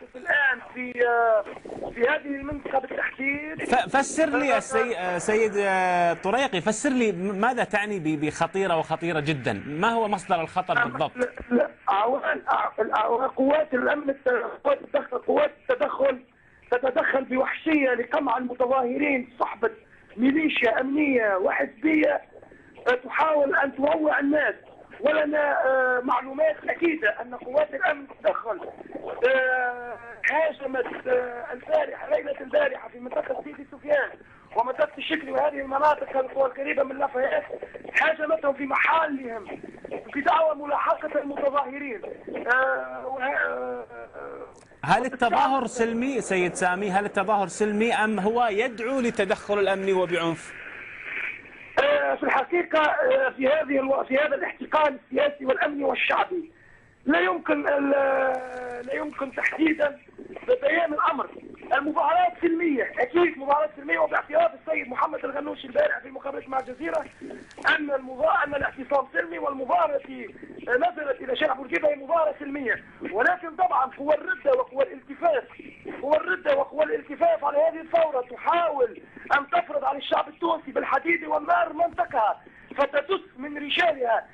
يحدث الآن في هذه المنطقة بالتحديد. فسر لي يا سيد طريقي، فسر لي ماذا تعني بخطيرة وخطيرة جدا؟ ما هو مصدر الخطر بالضبط؟ قوات الأمن، قوات التدخل تتدخل بوحشية لقمع المتظاهرين صحبة ميليشيا أمنية وحزبية تحاول أن توقع الناس. ولنا معلومات أكيدة أن قوات الأمن تدخل هاجمت البارحة، ليلة البارحة في منطقة سيدي سفيان ومنطقة الشكري وهذه المناطق القريبة من لافايت، هاجمتهم في محلهم بدعوى ملاحقة المتظاهرين. هل التظاهر سلمي سيد سامي؟ هل التظاهر سلمي أم هو يدعو للتدخل الأمني وبعنف؟ في الحقيقة في هذا الاحتقان السياسي والأمني والشعبي لا يمكن تحديدا بيان الأمر. المظاهرات سلمية، أكيد مظاهرات سلمية، وباعتراف السيد محمد الغنوشي البارح في مقابلة مع الجزيرة أن الاعتصام سلمي والمظاهرة نزلت إلى شارع بورقيبة هي مظاهرة سلمية. ولكن طبعا قوى الردة وقوى الالتفاف على هذه الثورة تحاول أن تفرض على الشعب التونسي بالحديد والنار منطقها، فتدس من رجالها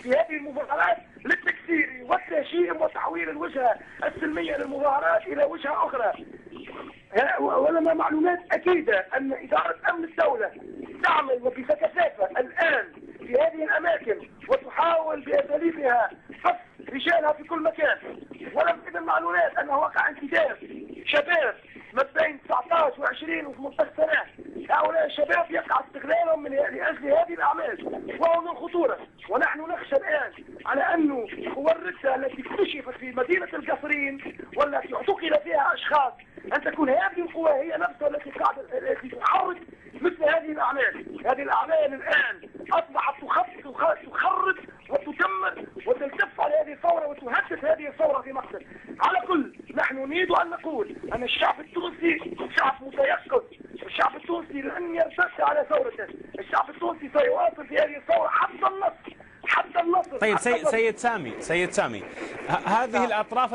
في هذه المظاهرات للتكسير والتهشيم وتحويل الوجهة السلمية للمظاهرات إلى وجهة أخرى. ولنا معلومات أكيدة أن إدارة أمن الدولة تعمل وبكثافة الآن في هذه الأماكن وتحاول بأساليبها قصف رجالها في كل مكان. ولم تجد المعلومات أنه وقع انتداب شباب ما بين 19 و20 و18 سنة. هؤلاء الشباب يقع استغلالهم لأجل هذه الأعمال وهو من الخطورة. ونحن نخشى الآن على أنه قوى الردة التي اكتشفت في مدينة القصرين والتي اعتقل فيها أشخاص أن تكون هذه القوى هي نفسها التي تحرك مثل هذه الأعمال. هذه الأعمال الآن أصبحت تخرب وتدمر وتلتف على هذه الثورة وتهدد هذه الثورة في مصر. على كل نحن نريد أن نقول أن الشعب التونسي شعب متيقظ، الشعب التونسي لن يرتد على ثورته، الشعب التونسي سيواصل في هذه الثورة حتى النصر. طيب سيد سامي هذه الأطراف